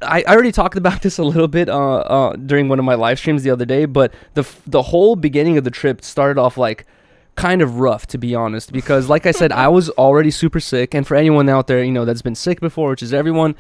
I already talked about this a little bit during one of my live streams the other day, but the whole beginning of the trip started off like kind of rough, to be honest, because like I said, I was already super sick. And for anyone out there, that's been sick before, which is everyone,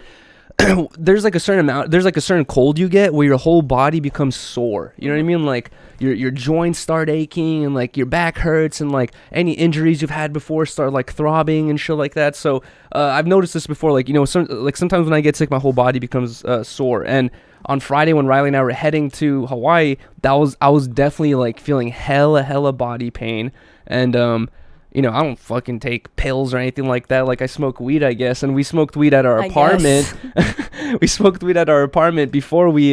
there's like a certain cold you get where your whole body becomes sore. You know what I mean? Like your joints start aching, and like your back hurts, and like any injuries you've had before start like throbbing and shit like that. So I've noticed this before, like sometimes when I get sick, my whole body becomes sore. And on Friday when Riley and I were heading to Hawaii, I was definitely like feeling hella body pain. And I don't fucking take pills or anything like that. Like, I smoke weed, I guess. And we smoked weed at our apartment. We smoked weed at our apartment before we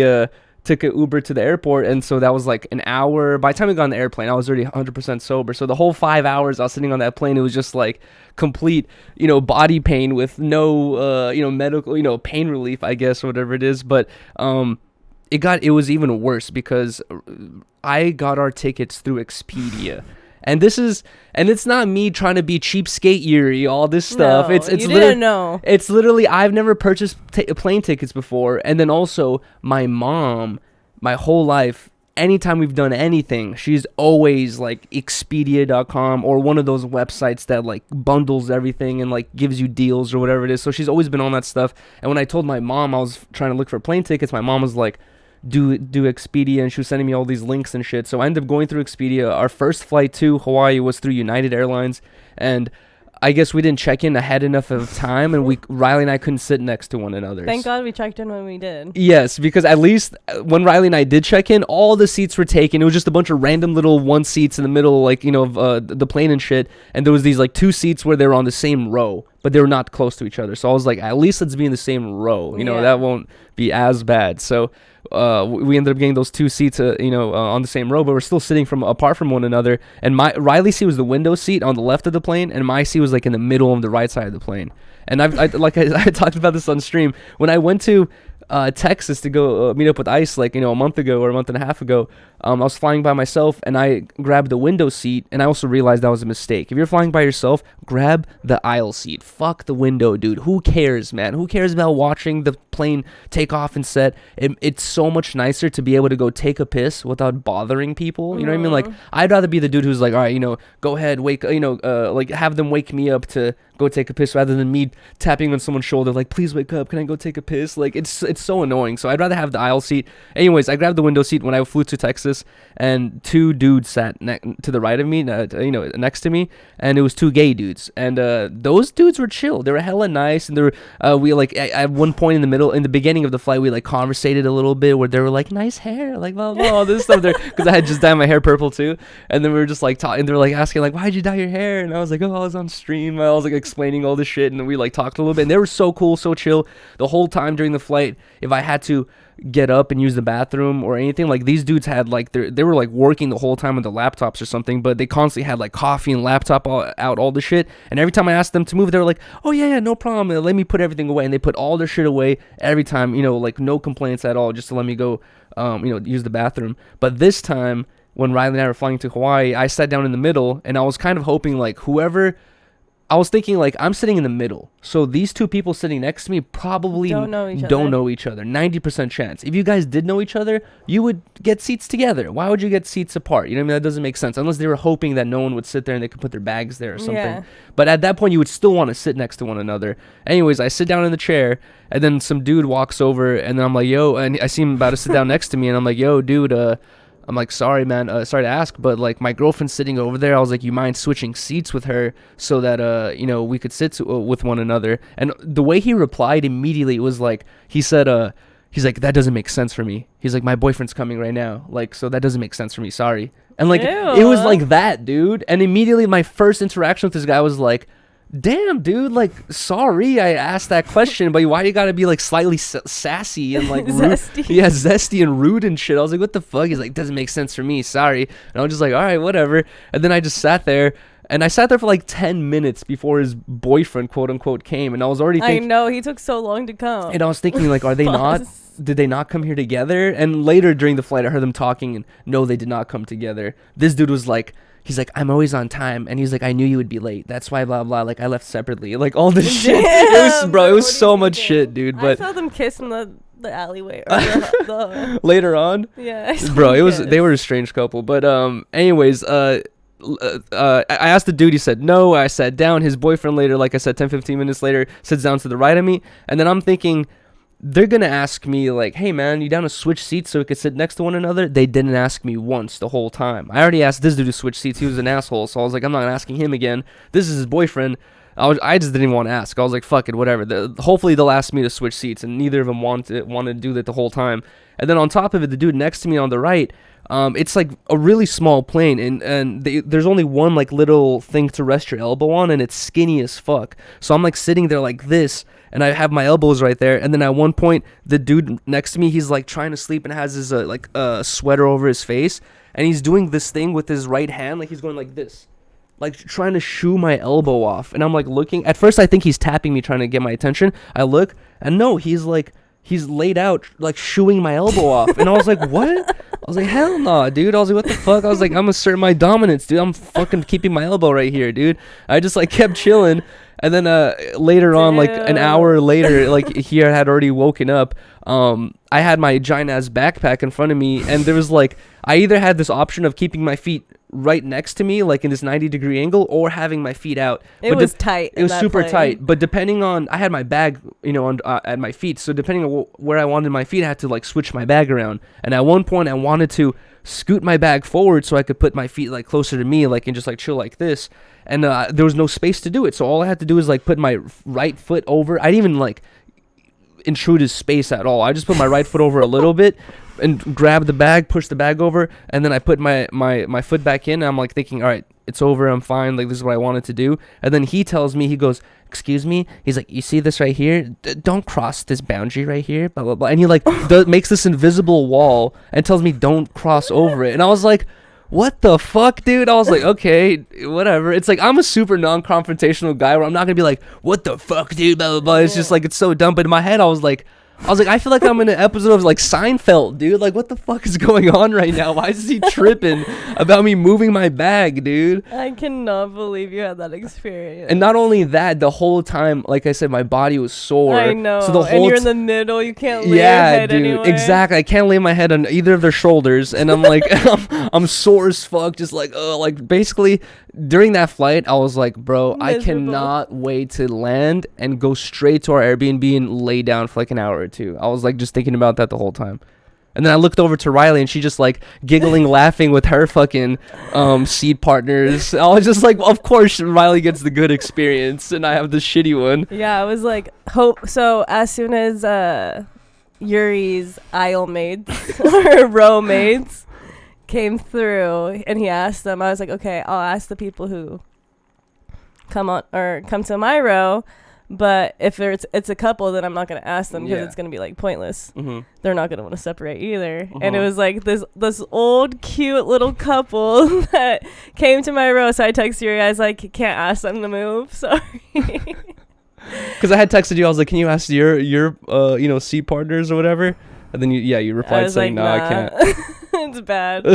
took an Uber to the airport. And so that was like an hour. By the time we got on the airplane, I was already 100% sober. So the whole 5 hours I was sitting on that plane, it was just like complete, body pain with no, medical, pain relief, I guess, or whatever it is. But it was even worse because I got our tickets through Expedia. And it's not me trying to be cheapskate Yuriy, all this stuff. No, it's you didn't know. It's literally, I've never purchased plane tickets before. And then also, my mom, my whole life, anytime we've done anything, she's always like Expedia.com or one of those websites that like bundles everything and like gives you deals or whatever it is. So she's always been on that stuff. And when I told my mom I was trying to look for plane tickets, my mom was like, do Expedia, and she was sending me all these links and shit. So I ended up going through Expedia. Our first flight to Hawaii was through United Airlines, and I guess we didn't check in ahead enough of time, and Riley and I couldn't sit next to one another. Thank God we checked in when we did. Yes, because at least when Riley and I did check in, all the seats were taken. It was just a bunch of random little one seats in the middle, like, of the plane and shit. And there was these like two seats where they were on the same row, but they were not close to each other. So I was like, at least let's be in the same row. That won't be as bad. So we ended up getting those two seats, on the same row, but we're still sitting apart from one another. And Riley's seat was the window seat on the left of the plane, and my seat was like in the middle of the right side of the plane. And I talked about this on stream. When I went to Texas to go meet up with Ice, like, a month ago or a month and a half ago, I was flying by myself, and I grabbed the window seat, and I also realized that was a mistake. If you're flying by yourself, grab the aisle seat. Fuck the window, dude. Who cares, man? Who cares about watching the plane take off and set? It's so much nicer to be able to go take a piss without bothering people. You know what I mean? Like, I'd rather be the dude who's like, all right, go ahead, wake, like have them wake me up to go take a piss, rather than me tapping on someone's shoulder like, please wake up, can I go take a piss? Like, it's so annoying. So I'd rather have the aisle seat. Anyways, I grabbed the window seat when I flew to Texas, and two dudes sat to the right of me, next to me, and it was two gay dudes, and those dudes were chill. They were hella nice, and they were we like at one point in the beginning of the flight, we like conversated a little bit where they were like, nice hair, like blah blah, all this stuff there, because I had just dyed my hair purple too. And then we were just like talking, they were like asking like, why'd you dye your hair? And I was like, oh, I was on stream. I was like explaining all this shit, and then we like talked a little bit, and they were so cool, so chill the whole time during the flight. If I had to get up and use the bathroom or anything, like, these dudes had like they were like working the whole time on the laptops or something, but they constantly had like coffee and laptop out, all the shit. And every time I asked them to move, they were like, oh yeah, no problem, let me put everything away. And they put all their shit away every time, like no complaints at all, just to let me go use the bathroom. But this time when Riley and I were flying to Hawaii, I sat down in the middle, and I was kind of hoping like I was thinking, like, I'm sitting in the middle, so these two people sitting next to me probably don't know each other. 90% chance. If you guys did know each other, you would get seats together. Why would you get seats apart? You know what I mean? That doesn't make sense, unless they were hoping that no one would sit there and they could put their bags there or something. Yeah. But at that point, you would still want to sit next to one another. Anyways, I sit down in the chair, and then some dude walks over, and then I'm like, yo, and I see him about to sit down next to me, and I'm like, yo, dude, I'm like, sorry, man, sorry to ask, but like my girlfriend's sitting over there. I was like, you mind switching seats with her so that, we could sit with one another? And the way he replied immediately was like, he said, he's like, that doesn't make sense for me. He's like, my boyfriend's coming right now. Like, so that doesn't make sense for me. Sorry. And like, It was like that, dude. And immediately my first interaction with this guy was like, damn, dude, like, sorry I asked that question, but why you gotta be like slightly sassy and like rude? Zesty. Yeah, zesty and rude and shit. I was like, what the fuck? He's like, doesn't make sense for me, sorry. And I was just like, all right, whatever. And then I just sat there, and I sat there for like 10 minutes before his boyfriend, quote unquote, came, and I was already thinking, I know, he took so long to come. and I was thinking, like, are they not did they not come here together? And later during the flight, I heard them talking, and no, they did not come together. This dude was like, he's like, I'm always on time, and he's like, I knew you would be late. That's why, blah blah. Like I left separately. Like all this shit. It was so much shit, dude. But I saw them kiss in the alleyway. Or the later on, yeah, bro, they were a strange couple. But anyways, I asked the dude, he said no. I sat down. His boyfriend later, like I said, 10-15 minutes later, sits down to the right of me, and then I'm thinking, they're gonna ask me like, hey man, you down to switch seats so we could sit next to one another? They didn't ask me once the whole time. I already asked this dude to switch seats. He was an asshole, so I was like, I'm not asking him again. This is his boyfriend. I just didn't even want to ask. I was like, fuck it, whatever. Hopefully they'll ask me to switch seats, and neither of them wanted to do that the whole time. And then on top of it, the dude next to me on the right, it's like a really small plane, and there's only one like little thing to rest your elbow on, and it's skinny as fuck. So I'm like sitting there like this, and I have my elbows right there. And then at one point, the dude next to me, he's like trying to sleep and has his sweater over his face, and he's doing this thing with his right hand, like he's going like this, like trying to shoo my elbow off. And I'm like looking. At first, I think he's tapping me, trying to get my attention. I look, and no, he's laid out, like shooing my elbow off. And I was like, what? I was like, hell no, dude. I was like, what the fuck? I was like, I'm asserting my dominance, dude. I'm fucking keeping my elbow right here, dude. I just like kept chilling. And then later on, like an hour later, like he had already woken up. I had my giant ass backpack in front of me, and there was like, I either had this option of keeping my feet right next to me, like in this 90-degree angle, or having my feet out. It was tight. It was super tight. But depending on, I had my bag, at my feet. So depending on where I wanted my feet, I had to like switch my bag around. And at one point, I wanted to scoot my bag forward so I could put my feet like closer to me, like and just like chill like this. And there was no space to do it. So all I had to do was like put my right foot over. I didn't even like intrude his space at all. I just put my right foot over a little bit and grab the bag, push the bag over, and then I put my foot back in. And I'm like thinking, all right, it's over, I'm fine, like this is what I wanted to do. And then he tells me, he goes, excuse me, he's like, you see this right here? Don't cross this boundary right here, blah blah blah. And he like makes this invisible wall and tells me don't cross over it. And I was like, what the fuck, dude? I was like, okay, whatever. It's like, I'm a super non-confrontational guy where I'm not gonna be like, what the fuck, dude, blah blah blah. It's just like, it's so dumb. But in my head, I was like, I feel like I'm in an episode of like Seinfeld, dude. Like, what the fuck is going on right now? Why is he tripping about me moving my bag, dude? I cannot believe you had that experience. And not only that, the whole time, like I said, my body was sore. I know. So the whole and you're in the middle. You can't lay your head dude, anywhere. exactly. I can't lay my head on either of their shoulders, and I'm like, I'm sore as fuck. Just like, like basically during that flight, I was like, bro, I cannot wait to land and go straight to our Airbnb and lay down for like an hour or two. I was like just thinking about that the whole time. And then I looked over to Riley, and she just like giggling, laughing with her fucking seat partners. I was just like, well, of course Riley gets the good experience, and I have the shitty one. Yeah, I was like, hope. So as soon as Yuri's aisle mates or row mates came through, and he asked them, I was like, okay, I'll ask the people who come to my row. But if it's a couple, then I'm not going to ask them because it's going to be like pointless. Mm-hmm. They're not going to want to separate either. Mm-hmm. And it was like this old cute little couple that came to my row. So I texted Yuri. I was like, can't ask them to move. Sorry. Because I had texted you. I was like, can you ask your seat partners or whatever? And then you replied saying, like, no, nah. I can't. It's bad.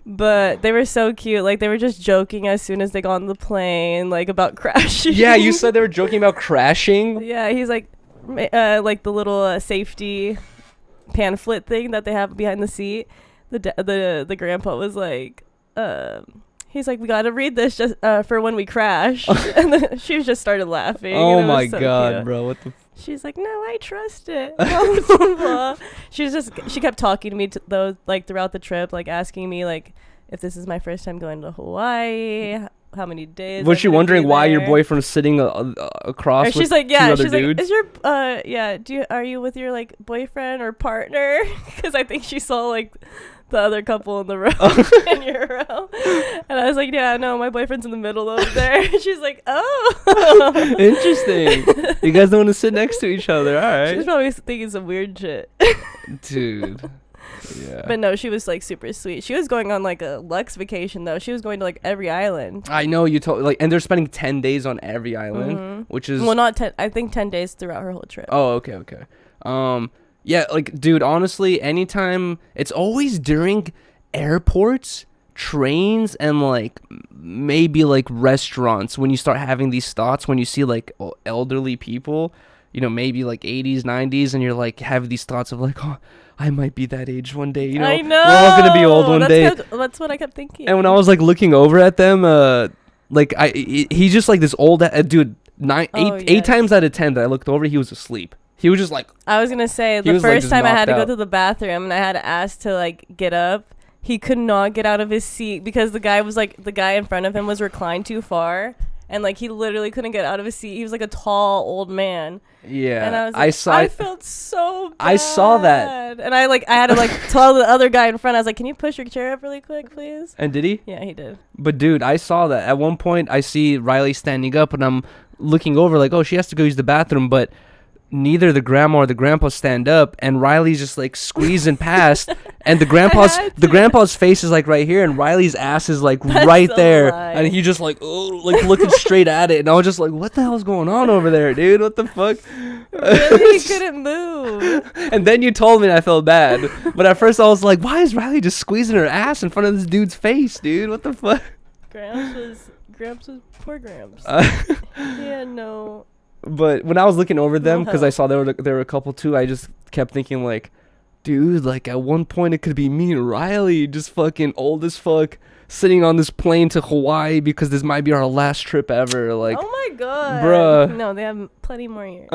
But they were so cute. Like, they were just joking as soon as they got on the plane, like, about crashing. Yeah, you said they were joking about crashing? Yeah, he's like the little safety pamphlet thing that they have behind the seat. The grandpa was like, he's like, we got to read this just for when we crash. And then she just started laughing. Oh, my God, cute. Bro. What the She's like, no, I trust it. Blah, blah, blah. She kept talking to me throughout the trip, like asking me like if this is my first time going to Hawaii, how many days. Was she wondering why your boyfriend's sitting across? She's like, yeah. She's dudes? like, is your are you with your like boyfriend or partner? Because I think she saw like the other couple in the row in your row, and I was like, yeah, no, my boyfriend's in the middle over there. She's like, oh, interesting. You guys don't want to sit next to each other. All right. She's probably thinking some weird shit. Dude. Yeah. But no, she was like super sweet. She was going on like a Lux vacation though. She was going to like every island. I know, you told and they're spending 10 days on every island, which is not 10. I think 10 days throughout her whole trip. Oh, okay. Yeah, like, dude, honestly, anytime, it's always during airports, trains, and like maybe like restaurants when you start having these thoughts when you see like elderly people, maybe like 80s, 90s, and you're like have these thoughts of like, oh, I might be that age one day, I know. We're all gonna be old one day. That's what I kept thinking. And when I was like looking over at them, he's just like this old dude. Eight times out of 10 that I looked over, he was asleep. He was just like. I was gonna say the first time I had to go to the bathroom and I had to ask to like get up. He could not get out of his seat because the guy in front of him was reclined too far, and like he literally couldn't get out of his seat. He was like a tall old man. Yeah, and I was like, I felt so bad. I saw that, and I had to like tell the other guy in front. I was like, "Can you push your chair up really quick, please?" And did he? Yeah, he did. But dude, I saw that. At one point, I see Riley standing up, and I'm looking over like, oh, she has to go use the bathroom, but neither the grandma or the grandpa stand up, and Riley's just like squeezing past, and the grandpa's face is like right here, and Riley's ass is like right there, and he just like looking straight at it, and I was just like, what the hell's going on over there, dude? What the fuck? Really, he couldn't move. And then you told me, and I felt bad, but at first I was like, why is Riley just squeezing her ass in front of this dude's face, dude? What the fuck? Gramps was poor Gramps. Yeah, no. But when I was looking over them, because I saw there were a couple too, I just kept thinking like, dude, like at one point it could be me and Riley just fucking old as fuck sitting on this plane to Hawaii because this might be our last trip ever. Like, oh my god, bruh. No, they have plenty more years.